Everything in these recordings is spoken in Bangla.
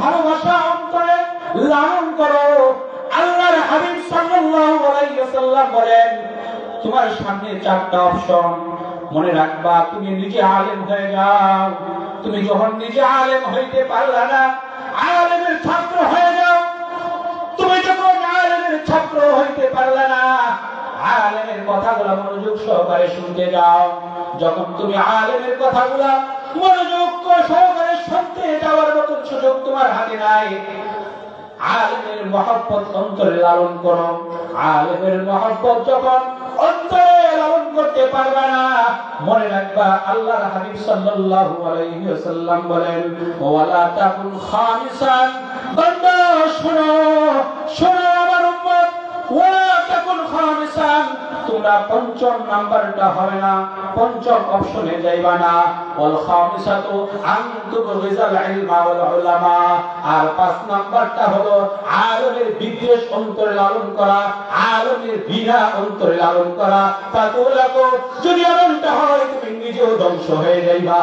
ভালোবাসা অন্তরে লালন করো। আল্লাহর হাবিব সাল্লাল্লাহু আলাইহি ওয়াসাল্লাম বলেন, তোমার সামনে চারটা অপশন, মনে রাখবা। তুমি নিজে আলেম হয়ে যাও। তুমি যখন নিজে আলেম হইতে পারলা না, আলেমের ছাত্র হয়ে যাও। তুমি যখন আলেমের ছাত্র হইতে পারলা না, আলেমের কথাগুলো মনোযোগ সহকারে শুনতে যাও। যখন তুমি আলেমের কথাগুলো মনোযোগ সহকারে শুনতে যাওয়ার মতো সুযোগ তোমার হাতে নাই, আলেমের মহব্বত অন্তরে লালন করো। আলেমের মহব্বত যখন অন্তরে লালন করতে পারবে না, মনে রাখবা আল্লাহর হাবিব সাল্লাল্লাহু আলাইহি ওয়াসাল্লাম বলেন, ওয়ালা তাকুন খামিসান, বান্দা শোনো শোনো আমার উম্মত, ওয়ালা তাকুন খামিসান, তোমরা পঞ্চম নাম্বারটা হবে না, পঞ্চম অপশনে যাইবা না। ওয়াল খামিসাতু আন তুবগিজাল ইলমা ওয়াল উলামা, আর পাঁচ নাম্বারটা হলো আলেমের বিদ্বেষ অন্তরে লালন করা, আলেমের বিনা অন্তরে লালন করা। তাকুলাকো, যদি এমনটা হয় তুমি নিজেও ধ্বংস হয়ে যাইবা।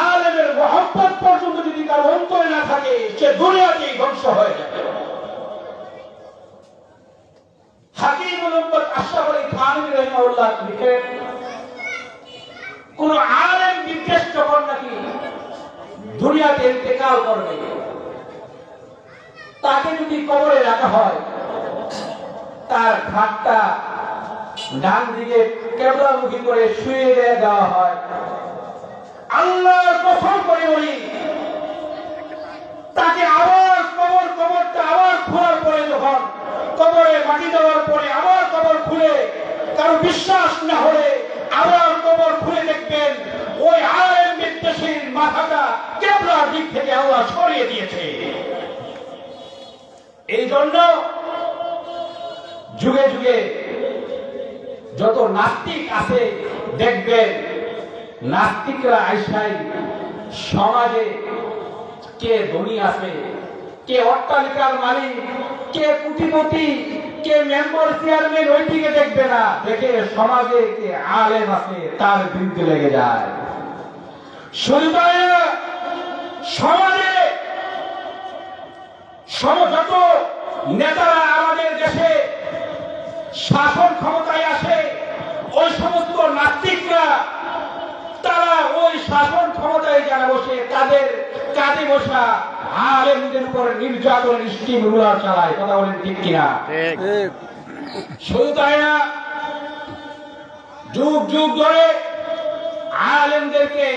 আলেমের মহব্বত পর্যন্ত যদি কারো অন্তরে না থাকে, সে দুনিয়াতেই ধ্বংস হয়ে যাবে। হাকিমুল উম্মত আশরাফ আলী থানভী রাহিমাহুল্লাহ লিখেন, কোন আলেম বিদ্বেষ যখন নাকি দুনিয়াতে ইন্তেকাল করবে, তাকে যদি কবরে রাখা হয়, তার ঘাটটা ডান দিকে কেবলামুখী করে শুয়ে দেওয়া হয়, আল্লাহর কসম করে বলি, তাকে আবার কবরটা আবার খোলার পরে, যখন কবরে মাটি দেওয়ার পরে আবার কবর খুলে, কারো বিশ্বাস না হলে আবার কবর খুলে দেখবেন ওই আলেম বিদ্বেষীর মাথাটা কেবলার দিক থেকে আল্লাহ সরিয়ে দিয়েছে। এই জন্য যুগে যুগে যত নাস্তিক আছে, দেখবেন নাস্তিকরা আইসাই সমাজে কে ধনী আছে, কে অট্টালিকার মালিক, কে কোটিপতি, কে মেম্বার চেয়ারম্যান, ওই দিকে দেখবে না, দেখে সমাজে কে আলেম আছে তার বিরুদ্ধে লেগে যায়। শুধু তাই না, সমাজে যত নেতারা আমাদের দেশে শাসন ক্ষমতায় আসে, ওই সমস্ত নাস্তিকরা তারা ওই শাসন ক্ষমতায় যারা বসে, তাদের কাঁধে বসা আলেমদের উপর নির্যাতনের স্টিম রুলার চালায়। কথা বলেন ঠিক কিনা? শুধু তাই না, যুগ যুগ ধরে আলেমদেরকে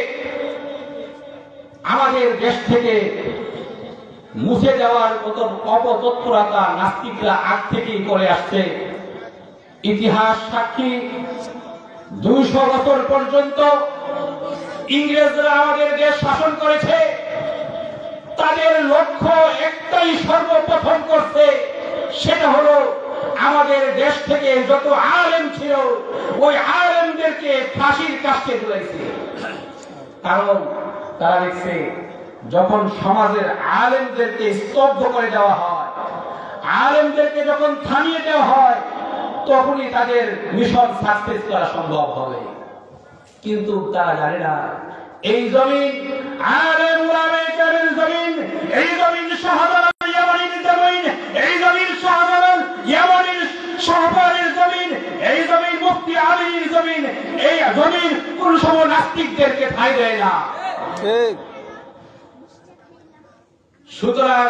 আমাদের দেশ থেকে মুছে দেওয়ার মতো অপতৎপরতা নাস্তিকরা আগ থেকেই করে আসছে। ইতিহাস সাক্ষী, 200 বছর পর্যন্ত ইংরেজরা আমাদের দেশ শাসন করেছে। তাদের লক্ষ্য একটাই, সর্বপ্রথম করছে, সেটা হলো আমাদের দেশ থেকে যত আলেম ছিল ওই আলেমদেরকে ফাঁসির কাস্টে ঝুলাইছে। কারণ তারা দেখছে, যখন সমাজের আলেমদেরকে স্তব্ধ করে দেওয়া হয়, আলেমদেরকে যখন থামিয়ে দেওয়া হয়, তখনই তাদের মিশন সাকসেস করা সম্ভব হবে। কিন্তু তারা জানে না, এই জমিন আলেম উলামায়ে জমিন, এই জমিন শাহজালাল ইয়ামানির জমিন, এই জমিন শাহজালাল ইয়ামানির শাহবারের জমিন, এই জমিন মুফতি আলীর জমিন, এই জমিন কোন সময় নাস্তিকদেরকে ঠাঁই দেয় না। সুতরাং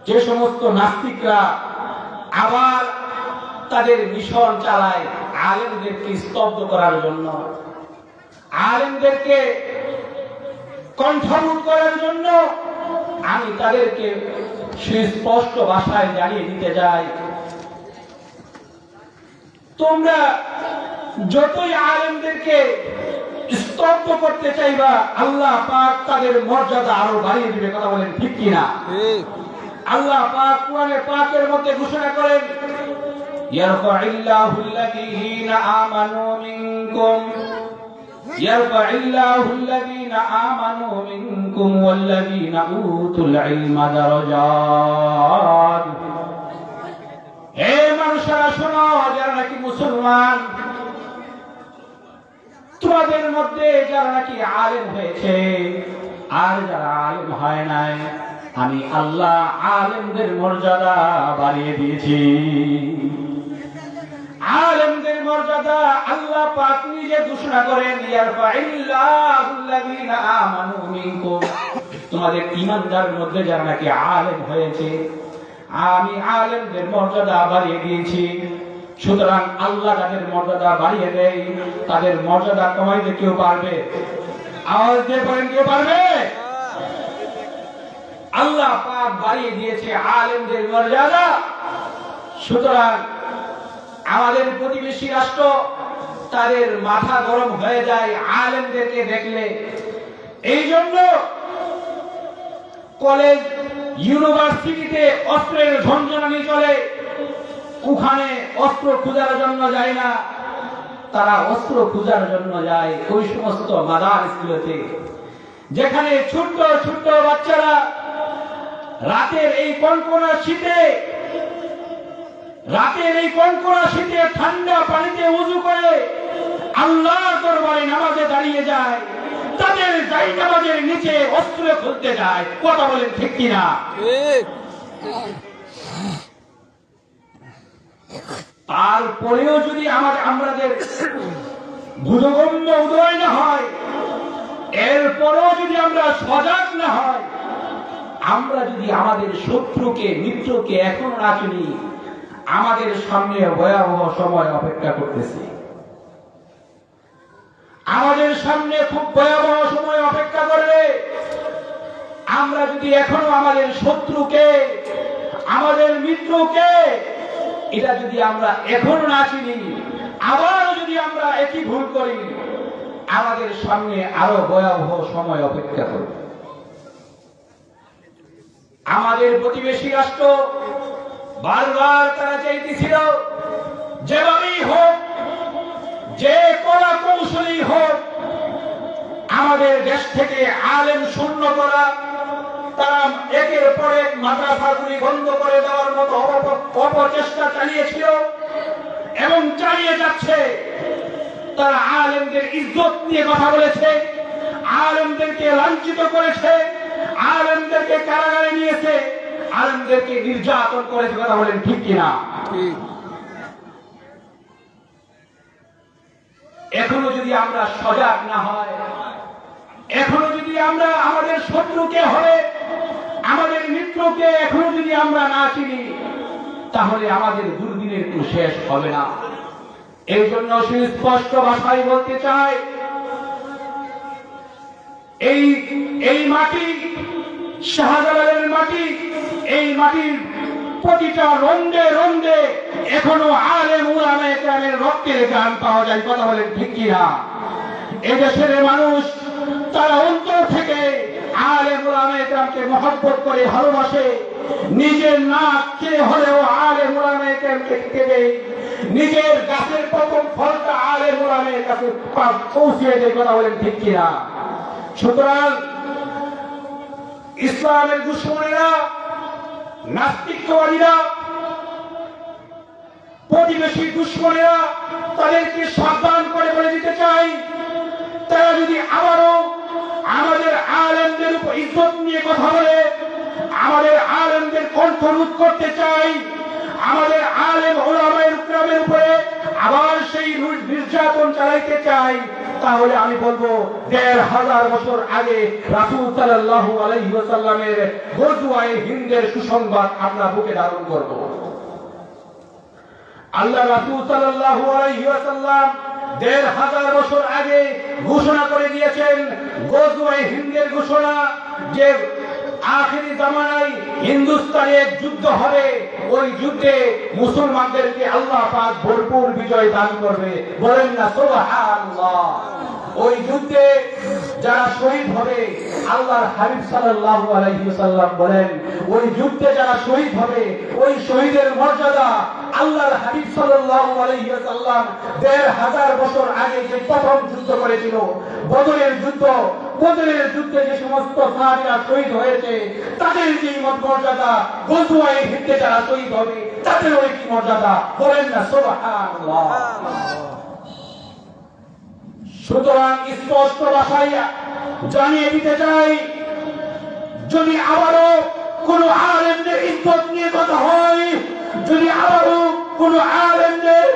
যে সমস্ত নাস্তিকরা আবার তাদের মিশন চালায় আলেমদেরকে স্তব্ধ করার জন্য, আলেমদেরকে কণ্ঠরোধ করার জন্য, আমি তাদেরকে সুস্পষ্ট ভাষায় জানিয়ে দিতে চাই, তোমরা যতই আলেমদেরকে স্তব্ধ করতে চাইবা, আল্লাহ পাক তাদের মর্যাদা আরো বাড়িয়ে দিবে। কথা বলেন ঠিক কিনা? আল্লাহ পাক কোরআনে পাকের মধ্যে ঘোষণা করেন, ইয়ারফাইল্লাহুল্লাযীনা আমানু মিনকুম ওয়াল্লাযীনা উতুল ইলমা দারাজাত। হে মানুষেরা শোনো, যারা নাকি মুসলমান, তোমাদের মধ্যে যারা নাকি আলেম হয়েছে আর যারা আলেম হয় নাই, আমি আল্লাহ আলেমদের মর্যাদা বাড়িয়ে দিয়েছি। আলেমদের মর্যাদা আল্লাহ পাক নিজে ঘোষণা করেন, ইয়ারফাইল্লাহুল্লাযীনা আমানু মিনকুম, তোমাদের ঈমানদারের মধ্যে যারা নাকি আলেম হয়েছে আমি আলেমদের মর্যাদা বাড়িয়ে দিয়েছি। সুতরাং আল্লাহ তাদের মর্যাদা বাড়িয়ে দেয়, তাদের মর্যাদা কমাইতে কেউ পারবে? আওয়াজ দিয়ে বলেন, কেউ পারবে? আল্লাহ পাক বাড়িয়ে দিয়েছে আলেমদের মর্যাদা। সুতরাং আমাদের প্রতিবেশী রাষ্ট্র তাদের মাথা গরম হয়ে যায় আলেমদেরকে দেখলে। এই জন্য কলেজ ইউনিভার্সিটিতে অস্ত্রের ঝনঝনানি চলে, ওখানে অস্ত্র খোঁজার জন্য যায় না, তারা অস্ত্র খোঁজার জন্য যায় ওই সমস্ত মাদ্রাসাগুলোতে, যেখানে ছোট্ট ছোট্ট বাচ্চারা রাতের এই কনকনা শীতে ঠান্ডা পানিতে ওযু করে আল্লাহর দরবারে নামাজে দাঁড়িয়ে যায়, তাদের যাই নামাজের নিচে অস্ত্র খুলতে যায়। কথা বলেন ঠিক কিনা? তারপরেও যদি আমাদের বুধগম্য উদয় না হয়, এরপরেও যদি আমরা সজাগ না হয়, আমরা যদি আমাদের শত্রুকে মিত্রকে এখন না চিনি, আমাদের সামনে ভয়াবহ সময় অপেক্ষা করতেছে। আমাদের সামনে খুব ভয়াবহ সময় অপেক্ষা করবে। আমরা যদি এখনো আমাদের শত্রুকে, আমাদের মিত্রকে, এটা যদি আমরা এখনো না চিনি, আবার যদি আমরা একই ভুল করি, আমাদের সামনে আরো ভয়াবহ সময় অপেক্ষা করবে। আমাদের প্রতিবেশী রাষ্ট্র বারবার তারা চাইতেছিল যেভাবেই হোক, যে কলা কৌশলী হোক, আমাদের দেশ থেকে আলেম শূন্য করা। তারা একের পর এক মাদ্রাসাগুলি বন্ধ করে দেওয়ার মতো অপচেষ্টা চালিয়েছিল এবং চালিয়ে যাচ্ছে। তারা আলেমদের ইজ্জত নিয়ে কথা বলেছে, আলেমদেরকে লাঞ্ছিত করেছে, আলেমদেরকে কারাগারে নিয়েছে, আলেমদেরকে নির্যাতন করেছে। কথা বলেন ঠিক কিনা? এখনো যদি আমরা সজাগ না হয়, এখনো যদি আমরা আমাদের শত্রুকে হবে, আমাদের মিত্রকে এখনো যদি আমরা না চিনি, তাহলে আমাদের দুর্দিনের একটু শেষ হবে না। এই জন্য সুস্পষ্ট ভাষায় বলতে চাই, এই মাটি শাহজালালের মাটি, এই মাটির প্রতিটা রন্ধে রন্ধে এখনো আলেম উলামায়ে কেরামের রক্তের গান পাওয়া যায়। কথা বলেন ঠিক কিনা? এদেশের মানুষ তারা অন্তর থেকে আলেম উলামায়ে কেরামকে মহব্বত করে, ভালোবাসে। নিজের নাক খেয়ে হলেও আলেম উলামায়ে কেরামকে দেবে, নিজের গাছের প্রথম ফলটা আলেম উলামায়ের কাছে পৌঁছিয়ে দেয়। কথা বলেন ঠিক কিনা? সুতরাং ইসলামের দুশমনেরা, নাস্তিকবাদীরা, প্রতিবেশী দুশমনেরা, তাদেরকে সাবধান করে বলে দিতে চাই, তারা যদি আবারও আমাদের আলেমদের উপর ইজ্জত নিয়ে কথা বলে, আমাদের আলেমদের কণ্ঠরোধ করতে চাই, আমাদের আলেম উলামায়ে কেরামের উপরে আবার সেই নির্যাতন চালাইতে চাই, তাহলে আমি বলবো ১৫০০ বছর আগে রাসূল সাল্লাল্লাহু আলাইহি ওয়াসাল্লামের গজওয়ায়ে হিন্দের সুসংবাদ আমরা বুকে ধারণ করব। আল্লাহ রাসূল সাল্লাল্লাহু আলাইহি ওয়াসাল্লাম ১৫০০ বছর আগে ঘোষণা করে দিয়েছেন, গজওয়ায়ে হিন্দের ঘোষণা, যে আখিরি জামানায় হিন্দুস্তানে এক যুদ্ধ হবে, ওই যুদ্ধে মুসলমানদেরকে আল্লাহ পাক ভরপুর বিজয় দান করবে। বলেন না সুবহানাল্লাহ? ওই যুদ্ধে যারা শহীদ হবে, আল্লাহর হাবিব সাল্লাল্লাহু আলাইহি ওয়াসাল্লাম বলেন, ওই যুদ্ধে যারা শহীদ হবে, ওই শহীদের মর্যাদা আল্লাহর হাবিব সাল্লাল্লাহু আলাইহি ওয়াসাল্লাম ১৫০০ বছর আগে যে প্রথম যুদ্ধ করেছিল, বদরের যুদ্ধ, বদরের যুদ্ধে যে সমস্ত সাহাবীরা শহীদ হয়েছে, তাদের যে মর্যাদা গজওয়ায়ে হিন্দে যারা শহীদ হবে তাদের ওই কি মর্যাদা। বলেন না সুবহানাল্লাহ? সুতরাং স্পষ্ট ভাষায় জানিয়ে দিতে চাই, যদি আবারও কোন আলেমদের ইজ্জত নিয়ে কথা হয়, যদি আবারও কোন আলেমদের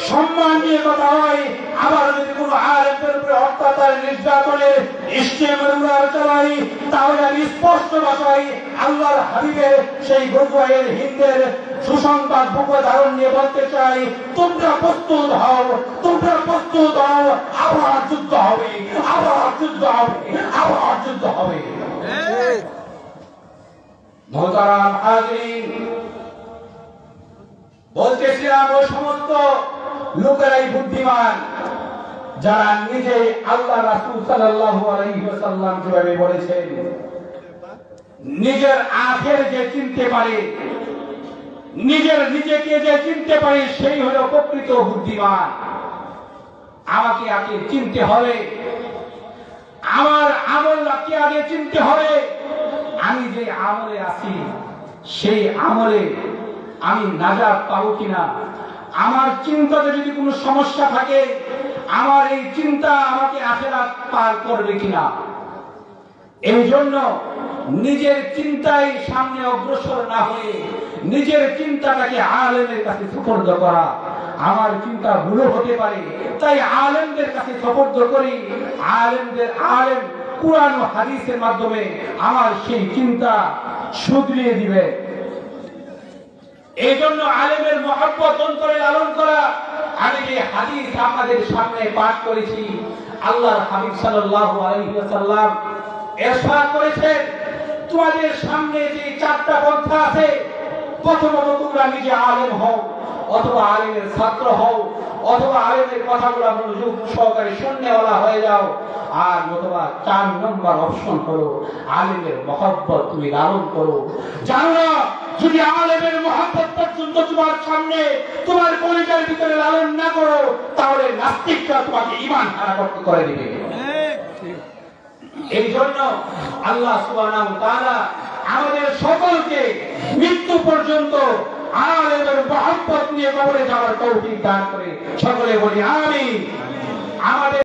সম্মান নিয়ে কথা হয়, আবার যদি কোন আলেমদের উপরে অত্যাচার নির্যাতনের ইস্তেমার চালাই, তাহলে আমি স্পষ্ট ভাষায় আল্লাহর হাবিবের সেই গজওয়ায়ে হিন্দের সুসংবাদ বুকে ধারণ নিয়ে বলতে চাই, তোমরা প্রস্তুত হও, তোমরা প্রস্তুত হও, আবার যুদ্ধ হবে, আবার যুদ্ধ হবে, আবার যুদ্ধ হবে। মোহতারাম হাজিরিন, বলতেছিলাম ওই সমস্ত লোকেরাই বুদ্ধিমান যারা নিজে আল্লাহ রাসূল সাল্লাল্লাহু আলাইহি ওয়াসাল্লাম যেভাবে বলেছেন, নিজের আখের যে চিনতে পারে, নিজের নিজেকে যে চিনতে পারে, সেই হলো প্রকৃত বুদ্ধিমান। আমাকে আগে চিনতে হবে, আমার আমলকে আগে চিনতে হবে, আমি যে আমলে আছি সেই আমলে আমি নাজাত পাবো কিনা, আমার চিন্তাতে যদি কোনো সমস্যা থাকে, আমার এই চিন্তা আমাকে আখিরাত পার করবে কিনা। এই জন্য নিজের চিন্তায় সামনে অগ্রসর না হয়ে নিজের চিন্তাটাকে আলেমের কাছে সুপর্দ করা। আমার চিন্তা ভুল হতে পারে, তাই আলেমদের কাছে সুপর্দ করি, আলেম কুরআন ও হাদিসের মাধ্যমে আমার সেই চিন্তা শুধরিয়ে দিবে। এই জন্য আলেমের মহব্বত অন্তরে লালন করা। আমি যে হাদিস আপনাদের সামনে পাঠ করেছি, আল্লাহর হাবিব সাল্লাল্লাহু আলাইহি ওয়াসাল্লাম ইরশাদ করেছেন, তোমাদের সামনে যে চারটা পন্থা আছে, প্রথমত তোমরা নিজে আলেম হও, অথবা আলেমের ছাত্র হও, অথবা আলেমের কথাগুলো মনোযোগ সহকারে শুননেওয়ালা হয়ে যাও, আর অথবা 4 নম্বর অপশন হলো আলেমের মহব্বত তুমি লালন করো। জানো না, যদি আলেমের মহব্বত পর্যন্ত তোমার সামনে তোমার কলিজার ভিতরে লালন না করো, তাহলে নাস্তিকরা তোমাকে ঈমান হারা করতে করে দিবে। এই জন্য আল্লাহ সুবহানাহু ওয়া তাআলা আমাদের সকলকে মৃত্যু পর্যন্ত আলেমের মহব্বত নিয়ে কবরে যাওয়ার তৌফিক দান করে। সকলে বলি আমিন। আমাদের